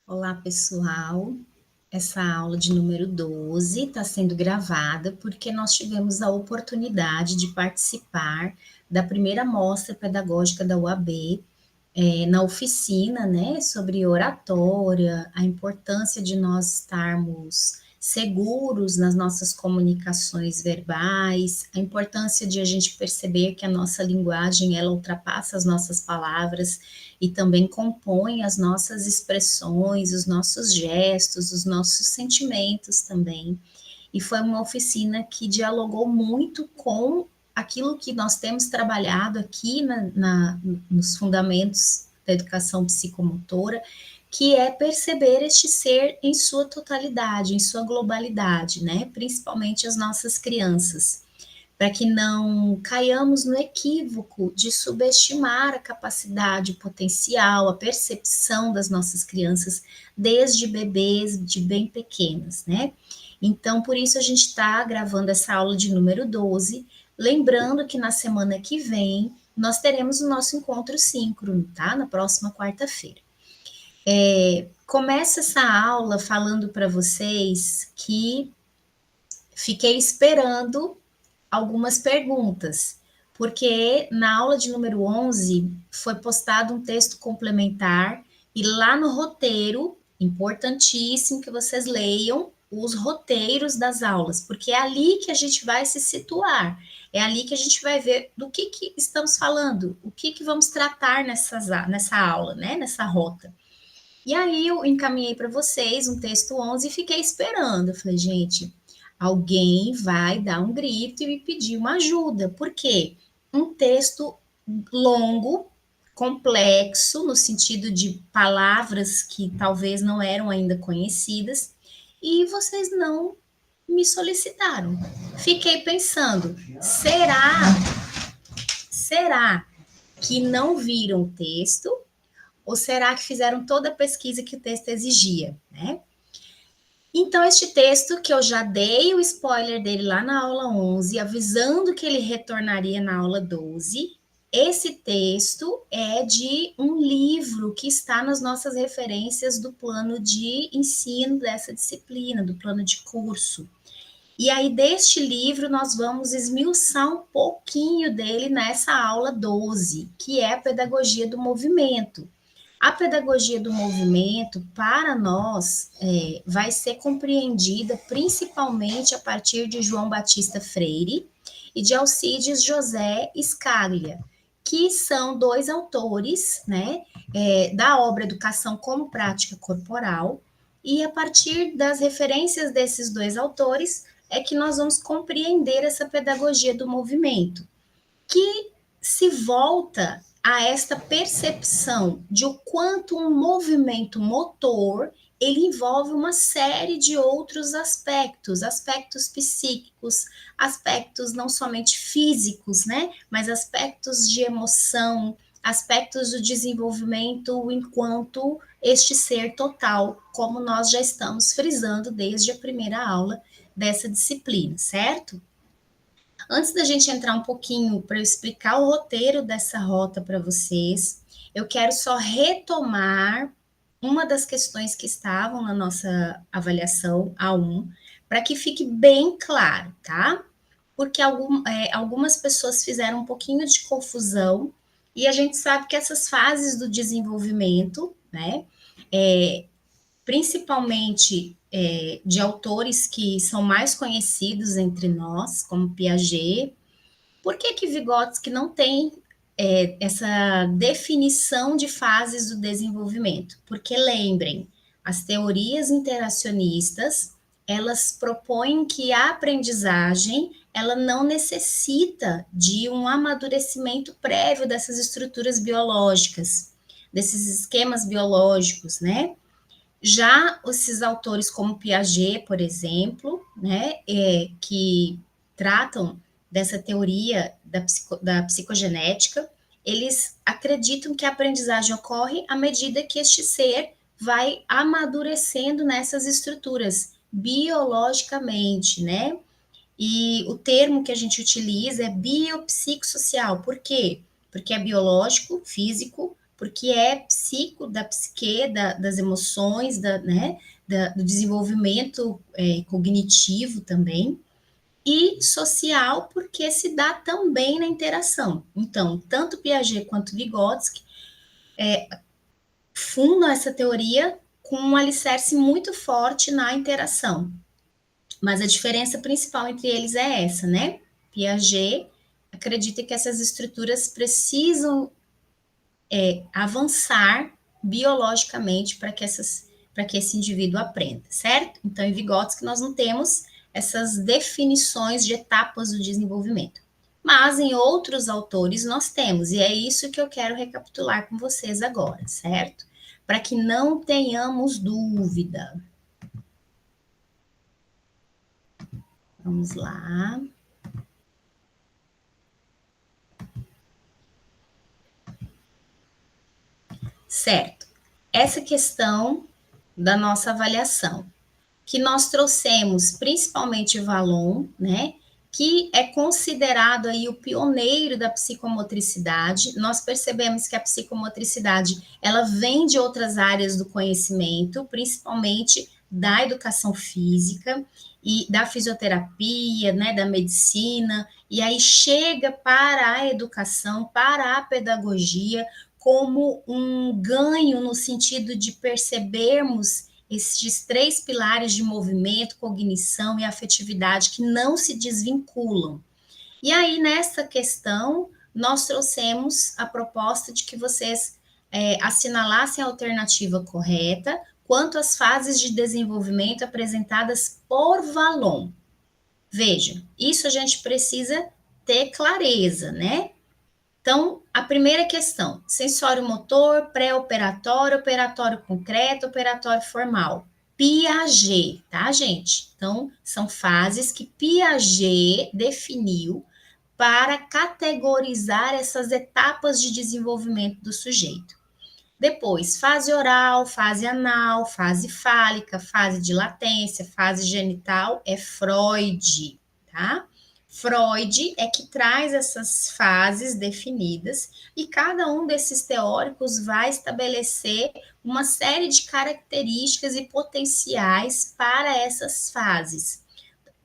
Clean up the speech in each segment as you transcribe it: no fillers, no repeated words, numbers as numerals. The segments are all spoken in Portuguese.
Olá, pessoal. Essa aula de número 12 está sendo gravada porque nós tivemos a oportunidade de participar da primeira mostra pedagógica da UAB, na oficina, né, sobre oratória, a importância de nós estarmos seguros nas nossas comunicações verbais, a importância de a gente perceber que a nossa linguagem, ela ultrapassa as nossas palavras e também compõe as nossas expressões, os nossos gestos, os nossos sentimentos também. E foi uma oficina que dialogou muito com aquilo que nós temos trabalhado aqui nos fundamentos da educação psicomotora, que é perceber este ser em sua totalidade, em sua globalidade, né? Principalmente as nossas crianças, para que não caiamos no equívoco de subestimar a capacidade, o potencial, a percepção das nossas crianças desde bebês, de bem pequenas, né? Então, por isso a gente está gravando essa aula de número 12, lembrando que na semana que vem nós teremos o nosso encontro síncrono, tá? Na próxima quarta-feira. Começa essa aula falando para vocês que fiquei esperando algumas perguntas, porque na aula de número 11 foi postado um texto complementar e lá no roteiro, importantíssimo que vocês leiam os roteiros das aulas, porque é ali que a gente vai se situar, é ali que a gente vai ver do que estamos falando, o que vamos tratar nessa aula, né, nessa rota. E aí eu encaminhei para vocês um texto 11 e fiquei esperando. Eu falei, gente, alguém vai dar um grito e me pedir uma ajuda. Por quê? Um texto longo, complexo, no sentido de palavras que talvez não eram ainda conhecidas, e vocês não me solicitaram. Fiquei pensando, será que não viram o texto? Ou será que fizeram toda a pesquisa que o texto exigia, né? Então, este texto, que eu já dei o spoiler dele lá na aula 11, avisando que ele retornaria na aula 12, esse texto é de um livro que está nas nossas referências do plano de ensino dessa disciplina, do plano de curso. E aí, deste livro, nós vamos esmiuçar um pouquinho dele nessa aula 12, que é a pedagogia do movimento. A pedagogia do movimento, para nós, vai ser compreendida principalmente a partir de João Batista Freire e de Alcides José Scaglia, que são dois autores, né, da obra Educação como Prática Corporal, e a partir das referências desses dois autores é que nós vamos compreender essa pedagogia do movimento, que se volta a esta percepção de o quanto um movimento motor ele envolve uma série de outros aspectos, aspectos psíquicos, aspectos não somente físicos, né, mas aspectos de emoção, aspectos do desenvolvimento enquanto este ser total, como nós já estamos frisando desde a primeira aula dessa disciplina, certo? Antes da gente entrar um pouquinho para eu explicar o roteiro dessa rota para vocês, eu quero só retomar uma das questões que estavam na nossa avaliação A1, para que fique bem claro, tá? Porque algumas pessoas fizeram um pouquinho de confusão e a gente sabe que essas fases do desenvolvimento, né, é, principalmente de autores que são mais conhecidos entre nós, como Piaget. Por que Vygotsky não tem essa definição de fases do desenvolvimento? Porque lembrem, as teorias interacionistas, elas propõem que a aprendizagem ela não necessita de um amadurecimento prévio dessas estruturas biológicas, desses esquemas biológicos, né? Já esses autores como Piaget, por exemplo, né, que tratam dessa teoria da psicogenética, eles acreditam que a aprendizagem ocorre à medida que este ser vai amadurecendo nessas estruturas biologicamente, né? E o termo que a gente utiliza é biopsicossocial. Por quê? Porque é biológico, físico, porque é psico, da psique, das emoções, né, do desenvolvimento cognitivo também, e social, porque se dá também na interação. Então, tanto Piaget quanto Vygotsky fundam essa teoria com um alicerce muito forte na interação. Mas a diferença principal entre eles é essa, né? Piaget acredita que essas estruturas precisam avançar biologicamente para que esse indivíduo aprenda, certo? Então, em Vygotsky nós não temos essas definições de etapas do desenvolvimento. Mas em outros autores nós temos, e é isso que eu quero recapitular com vocês agora, certo? Para que não tenhamos dúvida. Vamos lá. Certo. Essa questão da nossa avaliação, que nós trouxemos principalmente Vallon, né, que é considerado aí o pioneiro da psicomotricidade. Nós percebemos que a psicomotricidade, ela vem de outras áreas do conhecimento, principalmente da educação física e da fisioterapia, né, da medicina, e aí chega para a educação, para a pedagogia, como um ganho no sentido de percebermos esses três pilares de movimento, cognição e afetividade que não se desvinculam. E aí, nessa questão, nós trouxemos a proposta de que vocês assinalassem a alternativa correta quanto às fases de desenvolvimento apresentadas por Vallon. Veja, isso a gente precisa ter clareza, né? Então, a primeira questão, sensório motor, pré-operatório, operatório concreto, operatório formal. Piaget, tá, gente? Então, são fases que Piaget definiu para categorizar essas etapas de desenvolvimento do sujeito. Depois, fase oral, fase anal, fase fálica, fase de latência, fase genital, é Freud, tá? Freud é que traz essas fases definidas e cada um desses teóricos vai estabelecer uma série de características e potenciais para essas fases,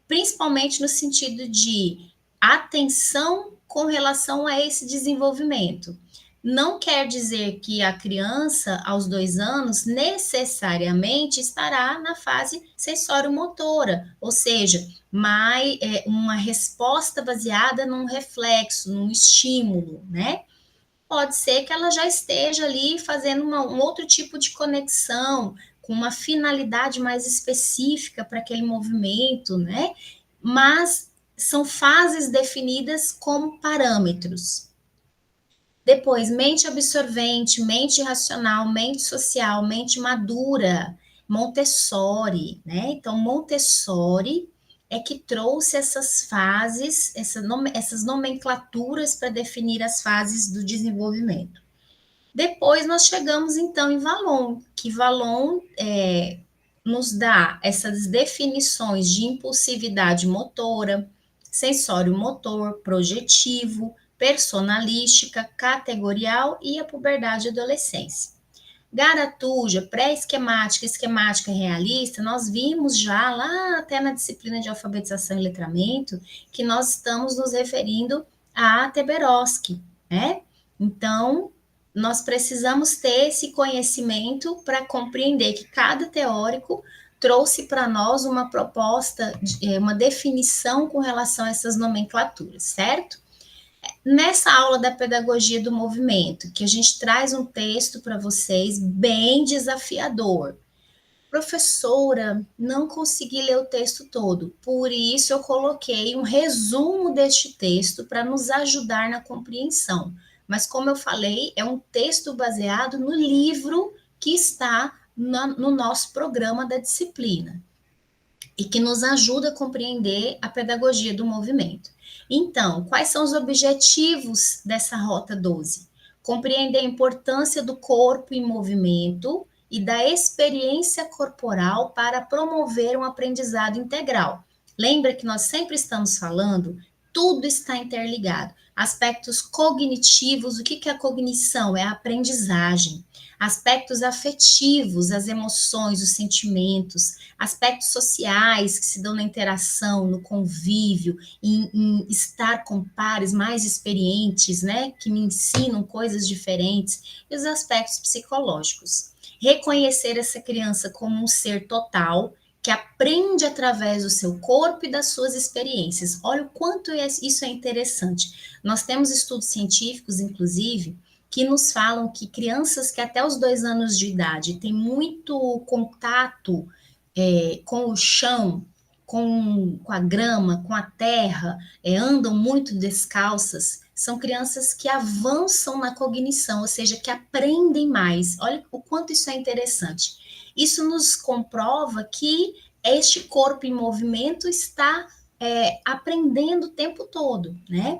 principalmente no sentido de atenção com relação a esse desenvolvimento. Não quer dizer que a criança, aos 2 anos, necessariamente estará na fase sensório-motora, ou seja, uma resposta baseada num reflexo, num estímulo, né? Pode ser que ela já esteja ali fazendo um outro tipo de conexão, com uma finalidade mais específica para aquele movimento, né? Mas são fases definidas como parâmetros. Depois, mente absorvente, mente racional, mente social, mente madura, Montessori, né? Então, Montessori é que trouxe essas fases, essas nomenclaturas para definir as fases do desenvolvimento. Depois nós chegamos então em Vallon, que Vallon nos dá essas definições de impulsividade motora, sensório motor, projetivo, personalística, categorial e a puberdade e adolescência. Garatuja, pré-esquemática, esquemática realista, nós vimos já lá até na disciplina de alfabetização e letramento que nós estamos nos referindo a Teberoski, né? Então, nós precisamos ter esse conhecimento para compreender que cada teórico trouxe para nós uma proposta, uma definição com relação a essas nomenclaturas, certo? Nessa aula da pedagogia do movimento, que a gente traz um texto para vocês bem desafiador. Professora, não consegui ler o texto todo, por isso eu coloquei um resumo deste texto para nos ajudar na compreensão. Mas, como eu falei, é um texto baseado no livro que está no nosso programa da disciplina e que nos ajuda a compreender a pedagogia do movimento. Então, quais são os objetivos dessa Rota 12? Compreender a importância do corpo em movimento e da experiência corporal para promover um aprendizado integral. Lembra que nós sempre estamos falando, tudo está interligado. Aspectos cognitivos, o que é a cognição? É a aprendizagem. Aspectos afetivos, as emoções, os sentimentos. Aspectos sociais, que se dão na interação, no convívio, em estar com pares mais experientes, né? Que me ensinam coisas diferentes. E os aspectos psicológicos. Reconhecer essa criança como um ser total, que aprende através do seu corpo e das suas experiências. Olha o quanto isso é interessante. Nós temos estudos científicos, inclusive, que nos falam que crianças que até os 2 anos de idade têm muito contato com o chão, com a grama, com a terra, andam muito descalças, são crianças que avançam na cognição, ou seja, que aprendem mais. Olha o quanto isso é interessante. Isso nos comprova que este corpo em movimento está aprendendo o tempo todo, né?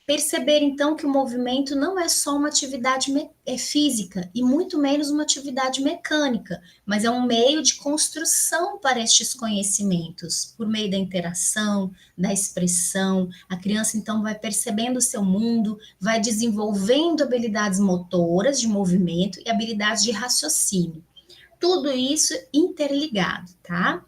Perceber, então, que o movimento não é só uma atividade física e muito menos uma atividade mecânica, mas é um meio de construção para estes conhecimentos, por meio da interação, da expressão. A criança, então, vai percebendo o seu mundo, vai desenvolvendo habilidades motoras de movimento e habilidades de raciocínio. Tudo isso interligado, tá?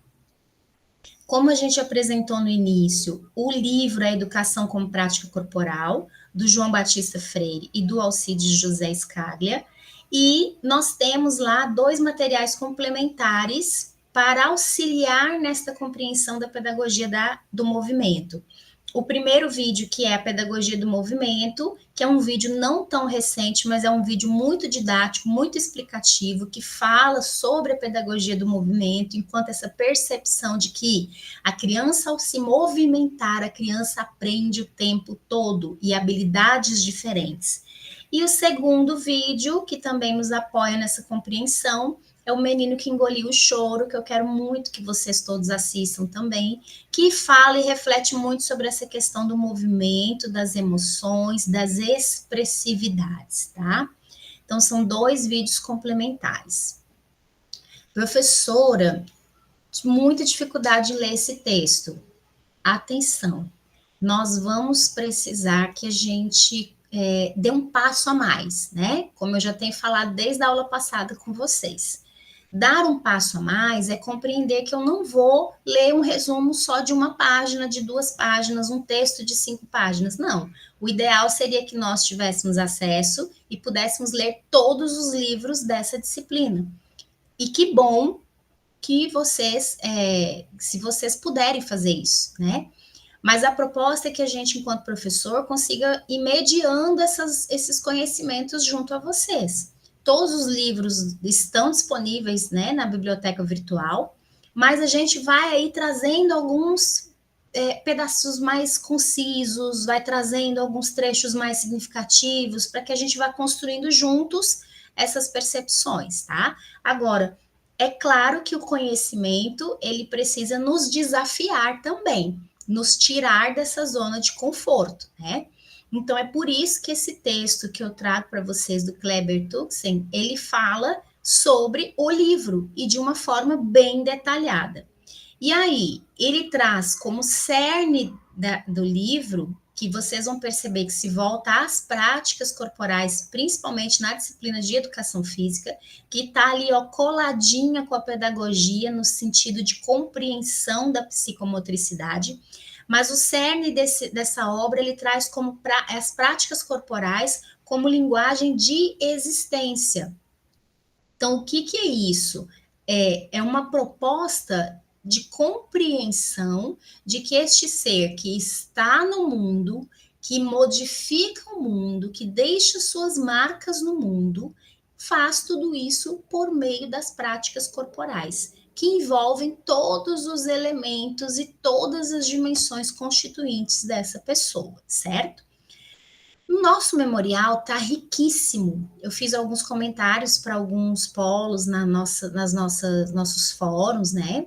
Como a gente apresentou no início, o livro A Educação como Prática Corporal, do João Batista Freire e do Alcides José Scaglia, e nós temos lá 2 materiais complementares para auxiliar nesta compreensão da pedagogia do movimento. O primeiro vídeo, que é a pedagogia do movimento, que é um vídeo não tão recente, mas é um vídeo muito didático, muito explicativo, que fala sobre a pedagogia do movimento, enquanto essa percepção de que a criança, ao se movimentar, a criança aprende o tempo todo e habilidades diferentes. E o segundo vídeo, que também nos apoia nessa compreensão, é o Menino que Engoliu o Choro, que eu quero muito que vocês todos assistam também, que fala e reflete muito sobre essa questão do movimento, das emoções, das expressividades, tá? Então, são 2 vídeos complementares. Professora, muita dificuldade de ler esse texto. Atenção, nós vamos precisar que a gente dê um passo a mais, né? Como eu já tenho falado desde a aula passada com vocês. Dar um passo a mais é compreender que eu não vou ler um resumo só de uma página, de 2 páginas, um texto de 5 páginas. Não. O ideal seria que nós tivéssemos acesso e pudéssemos ler todos os livros dessa disciplina. E que bom que vocês, se vocês puderem fazer isso, né? Mas a proposta é que a gente, enquanto professor, consiga ir mediando esses conhecimentos junto a vocês. Todos os livros estão disponíveis, né, na biblioteca virtual, mas a gente vai aí trazendo alguns pedaços mais concisos, vai trazendo alguns trechos mais significativos, para que a gente vá construindo juntos essas percepções, tá? Agora, é claro que o conhecimento, ele precisa nos desafiar também, nos tirar dessa zona de conforto, né? Então, é por isso que esse texto que eu trago para vocês do Kleber Tuxen, ele fala sobre o livro e de uma forma bem detalhada. E aí, ele traz como cerne do livro, que vocês vão perceber que se volta às práticas corporais, principalmente na disciplina de educação física, que está ali ó, coladinha com a pedagogia no sentido de compreensão da psicomotricidade, mas o cerne dessa obra ele traz como as práticas corporais como linguagem de existência. Então, o que é isso? É uma proposta de compreensão de que este ser que está no mundo, que modifica o mundo, que deixa suas marcas no mundo, faz tudo isso por meio das práticas corporais, que envolvem todos os elementos e todas as dimensões constituintes dessa pessoa, certo? O nosso memorial está riquíssimo. Eu fiz alguns comentários para alguns polos nas nossos fóruns, né?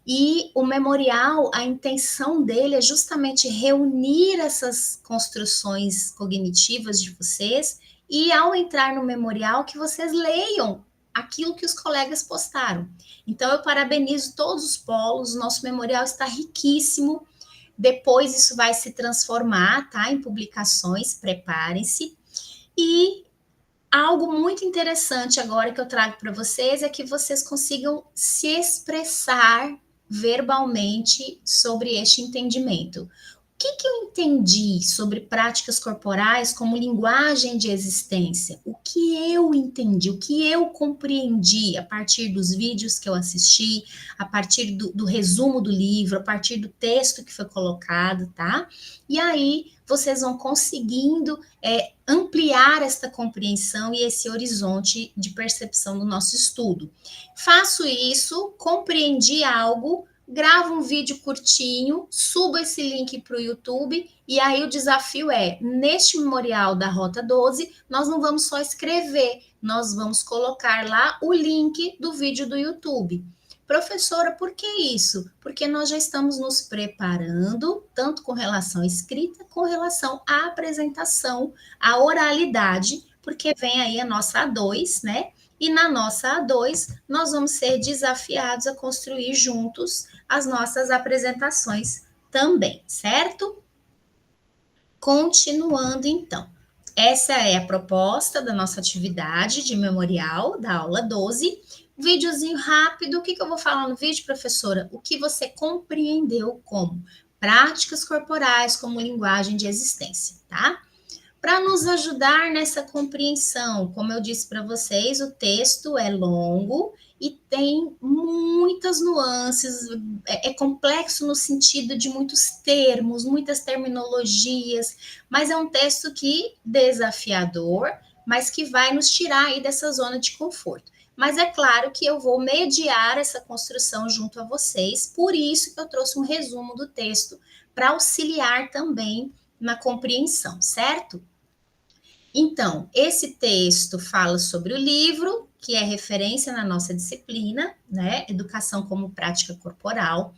E o memorial, a intenção dele é justamente reunir essas construções cognitivas de vocês e ao entrar no memorial que vocês leiam aquilo que os colegas postaram. Então eu parabenizo todos os polos, o nosso memorial está riquíssimo. Depois isso vai se transformar, tá, em publicações, preparem-se. E algo muito interessante agora que eu trago para vocês é que vocês consigam se expressar verbalmente sobre este entendimento. O que eu entendi sobre práticas corporais como linguagem de existência? O que eu entendi, o que eu compreendi a partir dos vídeos que eu assisti, a partir do resumo do livro, a partir do texto que foi colocado, tá? E aí vocês vão conseguindo ampliar esta compreensão e esse horizonte de percepção do nosso estudo. Faço isso, compreendi algo, gravo um vídeo curtinho, subo esse link para o YouTube, e aí o desafio é, neste memorial da Rota 12, nós não vamos só escrever, nós vamos colocar lá o link do vídeo do YouTube. Professora, por que isso? Porque nós já estamos nos preparando, tanto com relação à escrita, com relação à apresentação, à oralidade, porque vem aí a nossa A2, né? E na nossa A2, nós vamos ser desafiados a construir juntos as nossas apresentações também, certo? Continuando, então. Essa é a proposta da nossa atividade de memorial da aula 12. Videozinho rápido. O que eu vou falar no vídeo, professora? O que você compreendeu como práticas corporais, como linguagem de existência, tá? Para nos ajudar nessa compreensão, como eu disse para vocês, o texto é longo e tem muitas nuances, é complexo no sentido de muitos termos, muitas terminologias, mas é um texto que desafiador, mas que vai nos tirar aí dessa zona de conforto. Mas é claro que eu vou mediar essa construção junto a vocês, por isso que eu trouxe um resumo do texto para auxiliar também na compreensão, certo? Então, esse texto fala sobre o livro, que é referência na nossa disciplina, né? Educação como prática corporal,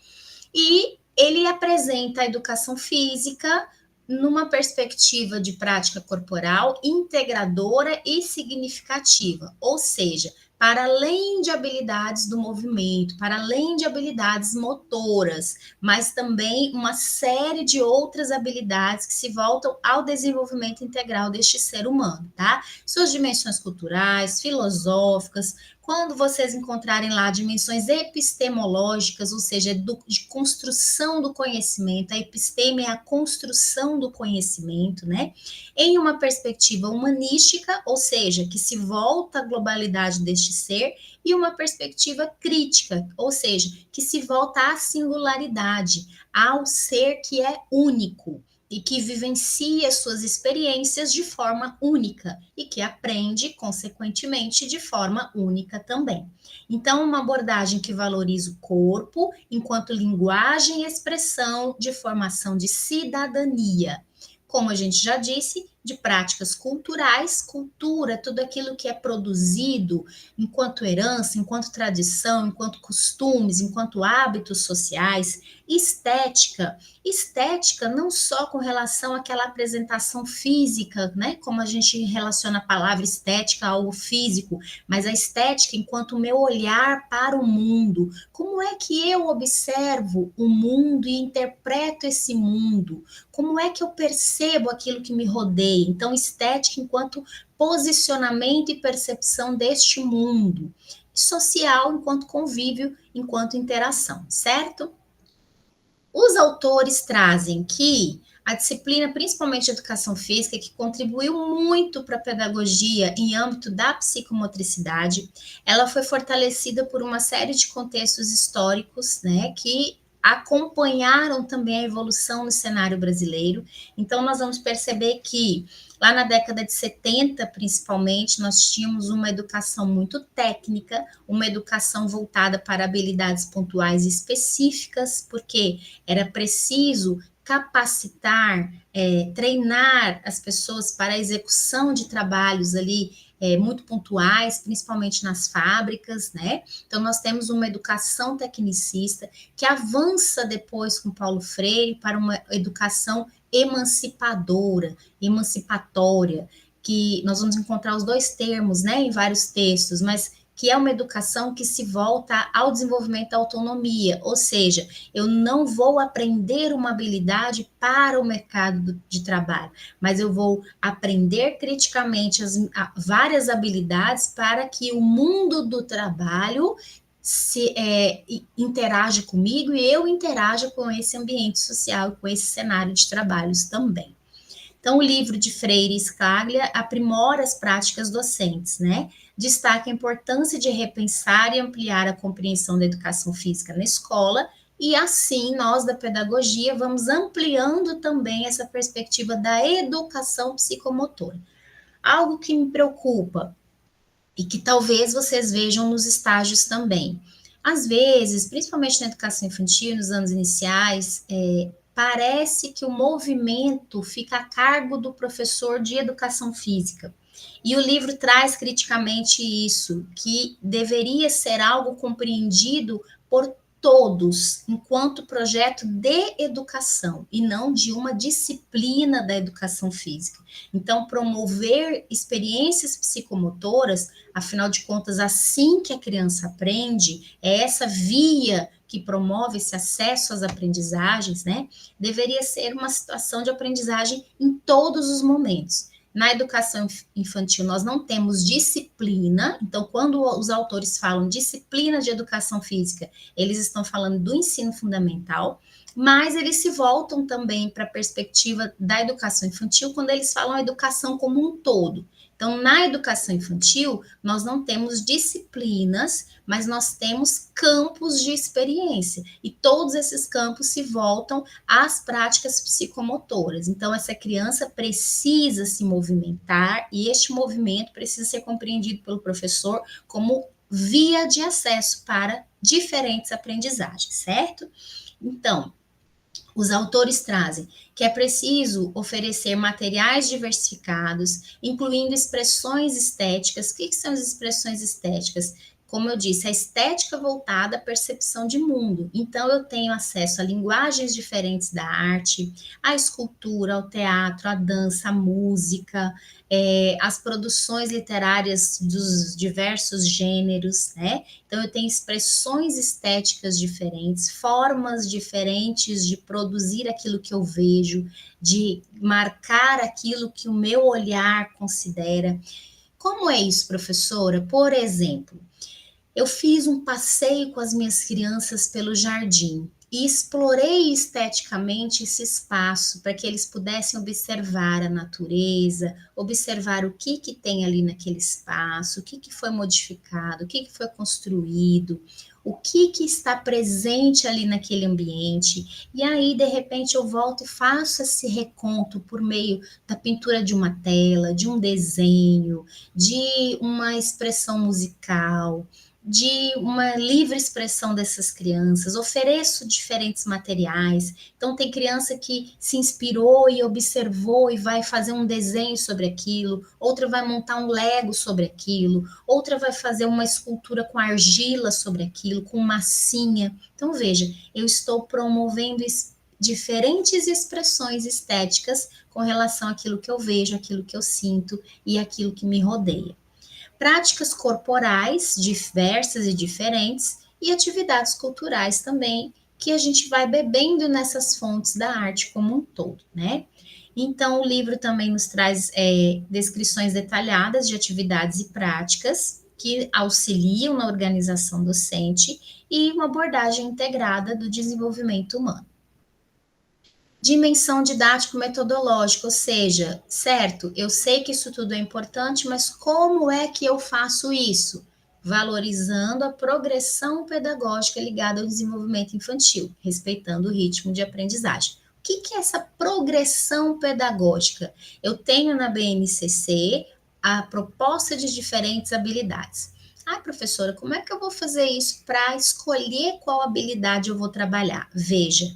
e ele apresenta a educação física numa perspectiva de prática corporal integradora e significativa, ou seja, para além de habilidades do movimento, para além de habilidades motoras, mas também uma série de outras habilidades que se voltam ao desenvolvimento integral deste ser humano, tá? Suas dimensões culturais, filosóficas, quando vocês encontrarem lá dimensões epistemológicas, ou seja, de construção do conhecimento, a episteme é a construção do conhecimento, né? Em uma perspectiva humanística, ou seja, que se volta à globalidade deste ser, e uma perspectiva crítica, ou seja, que se volta à singularidade, ao ser que é único e que vivencia suas experiências de forma única e que aprende, consequentemente, de forma única também. Então, uma abordagem que valoriza o corpo enquanto linguagem e expressão de formação de cidadania. Como a gente já disse, de práticas culturais, cultura, tudo aquilo que é produzido enquanto herança, enquanto tradição, enquanto costumes, enquanto hábitos sociais, estética, estética não só com relação àquela apresentação física, né, como a gente relaciona a palavra estética a algo físico, mas a estética enquanto o meu olhar para o mundo, como é que eu observo o mundo e interpreto esse mundo, como é que eu percebo aquilo que me rodeia. Então, estética enquanto posicionamento e percepção deste mundo. Social enquanto convívio, enquanto interação, certo? Os autores trazem que a disciplina, principalmente de educação física, que contribuiu muito para a pedagogia em âmbito da psicomotricidade, ela foi fortalecida por uma série de contextos históricos, né, que acompanharam também a evolução no cenário brasileiro. Então, nós vamos perceber que lá na década de 70, principalmente, nós tínhamos uma educação muito técnica, uma educação voltada para habilidades pontuais específicas, porque era preciso capacitar, treinar as pessoas para a execução de trabalhos ali muito pontuais, principalmente nas fábricas, né? Então, nós temos uma educação tecnicista que avança depois com Paulo Freire para uma educação emancipadora, emancipatória, que nós vamos encontrar os dois termos, né, em vários textos, mas que é uma educação que se volta ao desenvolvimento da autonomia, ou seja, eu não vou aprender uma habilidade para o mercado de trabalho, mas eu vou aprender criticamente várias habilidades para que o mundo do trabalho interage comigo e eu interaja com esse ambiente social, com esse cenário de trabalhos também. Então, o livro de Freire e Scaglia aprimora as práticas docentes, né? Destaca a importância de repensar e ampliar a compreensão da educação física na escola, e assim nós da pedagogia vamos ampliando também essa perspectiva da educação psicomotora. Algo que me preocupa e que talvez vocês vejam nos estágios também. Às vezes, principalmente na educação infantil, nos anos iniciais, parece que o movimento fica a cargo do professor de educação física. E o livro traz criticamente isso, que deveria ser algo compreendido por todos, enquanto projeto de educação, e não de uma disciplina da educação física. Então, promover experiências psicomotoras, afinal de contas, assim que a criança aprende, é essa via que promove esse acesso às aprendizagens, né? Deveria ser uma situação de aprendizagem em todos os momentos. Na educação infantil, nós não temos disciplina, então, quando os autores falam disciplina de educação física, eles estão falando do ensino fundamental, mas eles se voltam também para a perspectiva da educação infantil quando eles falam a educação como um todo. Então, na educação infantil, nós não temos disciplinas, mas nós temos campos de experiência, e todos esses campos se voltam às práticas psicomotoras. Então, essa criança precisa se movimentar, e este movimento precisa ser compreendido pelo professor como via de acesso para diferentes aprendizagens, certo? Então, os autores trazem que é preciso oferecer materiais diversificados, incluindo expressões estéticas. O que são as expressões estéticas? Como eu disse, a estética voltada à percepção de mundo. Então, eu tenho acesso a linguagens diferentes da arte, à escultura, ao teatro, à dança, à música, as produções literárias dos diversos gêneros, né? Então, eu tenho expressões estéticas diferentes, formas diferentes de produzir aquilo que eu vejo, de marcar aquilo que o meu olhar considera. Como é isso, professora? Por exemplo, eu fiz um passeio com as minhas crianças pelo jardim e explorei esteticamente esse espaço para que eles pudessem observar a natureza, observar o que tem ali naquele espaço, o que foi modificado, o que foi construído, o que está presente ali naquele ambiente. E aí, de repente, eu volto e faço esse reconto por meio da pintura de uma tela, de um desenho, de uma expressão musical, de uma livre expressão dessas crianças, ofereço diferentes materiais. Então, tem criança que se inspirou e observou e vai fazer um desenho sobre aquilo, outra vai montar um Lego sobre aquilo, outra vai fazer uma escultura com argila sobre aquilo, com massinha. Então, veja, eu estou promovendo diferentes expressões estéticas com relação àquilo que eu vejo, àquilo que eu sinto e àquilo que me rodeia. Práticas corporais diversas e diferentes e atividades culturais também, que a gente vai bebendo nessas fontes da arte como um todo, né? Então, o livro também nos traz descrições detalhadas de atividades e práticas que auxiliam na organização docente e uma abordagem integrada do desenvolvimento humano. Dimensão didático-metodológica, ou seja, certo, eu sei que isso tudo é importante, mas como é que eu faço isso? Valorizando a progressão pedagógica ligada ao desenvolvimento infantil, respeitando o ritmo de aprendizagem. O que é essa progressão pedagógica? Eu tenho na BNCC a proposta de diferentes habilidades. Ah, professora, como é que eu vou fazer isso para escolher qual habilidade eu vou trabalhar? Veja,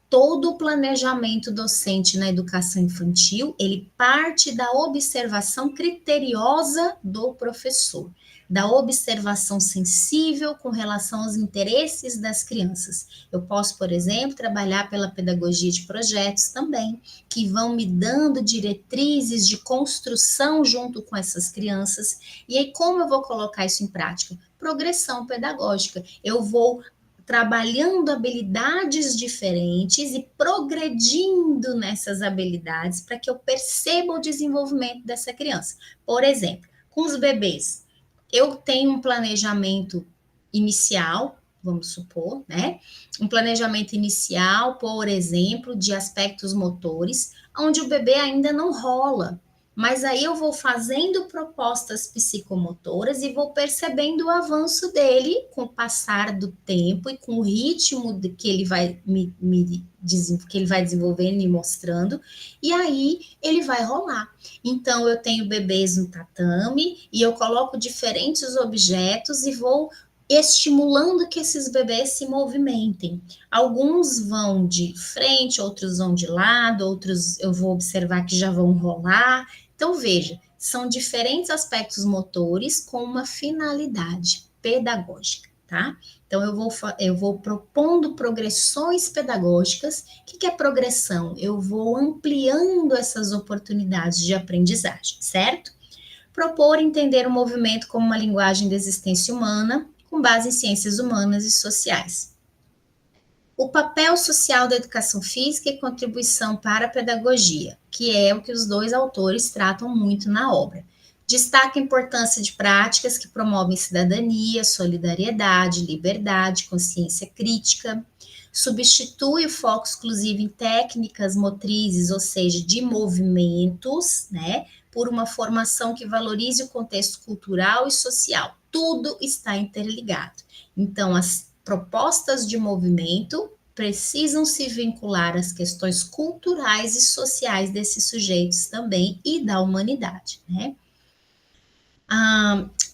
todo o planejamento docente na educação infantil, ele parte da observação criteriosa do professor. da observação sensível com relação aos interesses das crianças. Eu posso, por exemplo, trabalhar pela pedagogia de projetos também, que vão me dando diretrizes de construção junto com essas crianças. E aí, como eu vou colocar isso em prática? Progressão pedagógica. Eu vou trabalhando habilidades diferentes e progredindo nessas habilidades para que eu perceba o desenvolvimento dessa criança. Por exemplo, com os bebês, eu tenho um planejamento inicial, vamos supor, né? Um planejamento inicial, por exemplo, de aspectos motores, onde o bebê ainda não rola. Mas aí eu vou fazendo propostas psicomotoras e vou percebendo o avanço dele com o passar do tempo e com o ritmo que ele vai que ele vai desenvolvendo e me mostrando, e aí ele vai rolar. Então eu tenho bebês no tatame e eu coloco diferentes objetos e vou estimulando que esses bebês se movimentem. Alguns vão de frente, outros vão de lado, outros eu vou observar que já vão rolar. Então, veja, são diferentes aspectos motores com uma finalidade pedagógica, tá? Então, eu vou propondo progressões pedagógicas. O que é progressão? Eu vou ampliando essas oportunidades de aprendizagem, certo? Propor entender o movimento como uma linguagem da existência humana, com base em ciências humanas e sociais. O papel social da educação física e contribuição para a pedagogia, que é o que os dois autores tratam muito na obra. Destaca a importância de práticas que promovem cidadania, solidariedade, liberdade, consciência crítica. Substitui o foco exclusivo em técnicas motrizes, ou seja, de movimentos, né, por uma formação que valorize o contexto cultural e social. Tudo está interligado. Então, as propostas de movimento precisam se vincular às questões culturais e sociais desses sujeitos também e da humanidade, né?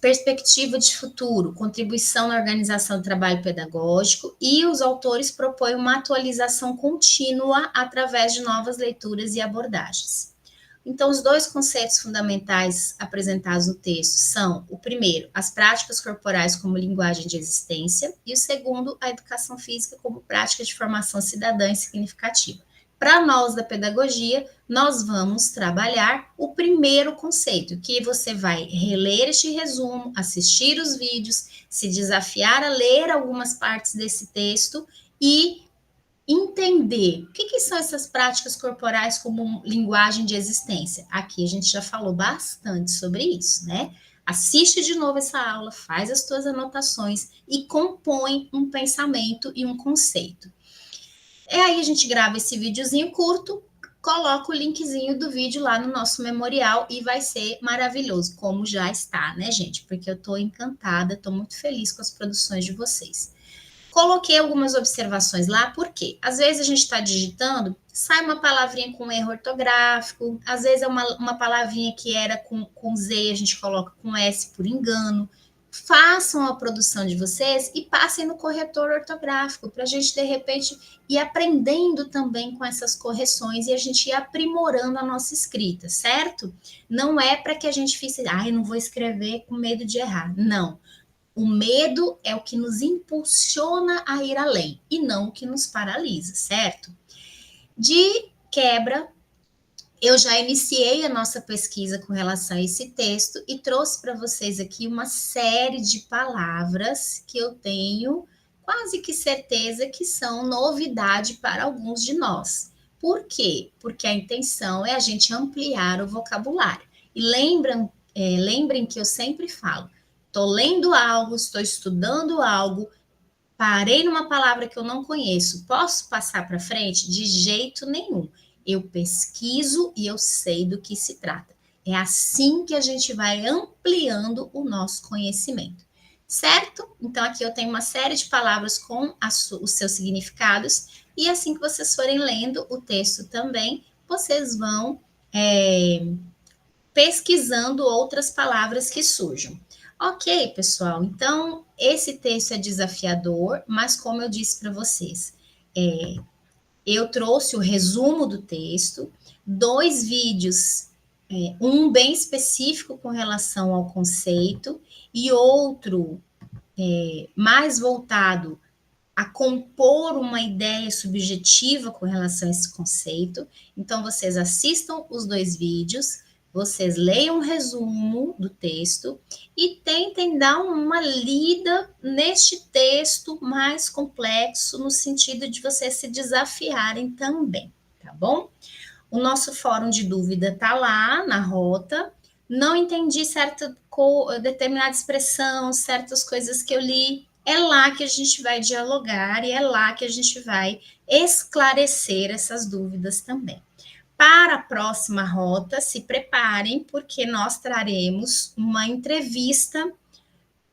Perspectiva de futuro, contribuição na organização do trabalho pedagógico, e os autores propõem uma atualização contínua através de novas leituras e abordagens. Então, os dois conceitos fundamentais apresentados no texto são, o primeiro, as práticas corporais como linguagem de existência, e o segundo, a educação física como prática de formação cidadã e significativa. Para nós da pedagogia, nós vamos trabalhar o primeiro conceito, que você vai reler este resumo, assistir os vídeos, se desafiar a ler algumas partes desse texto e entender o que são essas práticas corporais como linguagem de existência. Aqui a gente já falou bastante sobre isso, né? Assiste de novo essa aula, faz as tuas anotações e compõe um pensamento e um conceito. E aí a gente grava esse videozinho curto, coloca o linkzinho do vídeo lá no nosso memorial e vai ser maravilhoso, como já está, né, gente? Porque eu tô encantada, tô muito feliz com as produções de vocês. Coloquei algumas observações lá, porque às vezes a gente está digitando, sai uma palavrinha com erro ortográfico, às vezes é uma palavrinha que era com Z, a gente coloca com S por engano. Façam a produção de vocês e passem no corretor ortográfico, para a gente, de repente, ir aprendendo também com essas correções e a gente ir aprimorando a nossa escrita, certo? Não é para que a gente fique, eu não vou escrever com medo de errar. Não. O medo é o que nos impulsiona a ir além e não o que nos paralisa, certo? De quebra, eu já iniciei a nossa pesquisa com relação a esse texto e trouxe para vocês aqui uma série de palavras que eu tenho quase que certeza que são novidade para alguns de nós. Por quê? Porque a intenção é a gente ampliar o vocabulário. E lembrem que eu sempre falo, estou lendo algo, estou estudando algo, parei numa palavra que eu não conheço, posso passar para frente? De jeito nenhum. Eu pesquiso e eu sei do que se trata. É assim que a gente vai ampliando o nosso conhecimento, certo? Então, aqui eu tenho uma série de palavras com os seus significados, e assim que vocês forem lendo o texto também, vocês vão pesquisando outras palavras que surjam. Ok, pessoal, então esse texto é desafiador, mas como eu disse para vocês, eu trouxe o resumo do texto, 2 vídeos um bem específico com relação ao conceito e outro mais voltado a compor uma ideia subjetiva com relação a esse conceito. Então, vocês assistam os 2 vídeos, vocês leiam um resumo do texto e tentem dar uma lida neste texto mais complexo, no sentido de vocês se desafiarem também, tá bom? O nosso fórum de dúvida está lá na rota. Não entendi certa determinada expressão, certas coisas que eu li. É lá que a gente vai dialogar e é lá que a gente vai esclarecer essas dúvidas também. Para a próxima rota, se preparem, porque nós traremos uma entrevista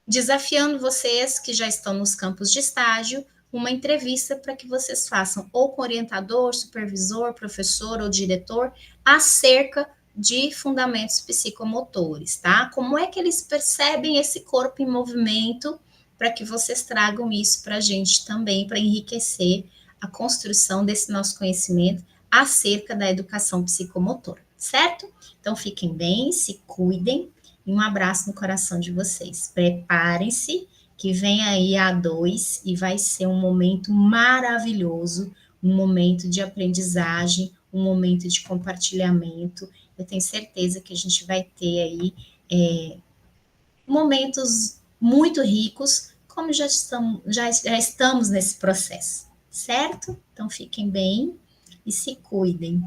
desafiando vocês que já estão nos campos de estágio, uma entrevista para que vocês façam ou com orientador, supervisor, professor ou diretor acerca de fundamentos psicomotores, tá? Como é que eles percebem esse corpo em movimento, para que vocês tragam isso para a gente também, para enriquecer a construção desse nosso conhecimento acerca da educação psicomotora, certo? Então fiquem bem, se cuidem, e um abraço no coração de vocês. Preparem-se, que vem aí a 2 e vai ser um momento maravilhoso, um momento de aprendizagem, um momento de compartilhamento. Eu tenho certeza que a gente vai ter aí momentos muito ricos, como já estamos nesse processo, certo? Então fiquem bem e se cuidem.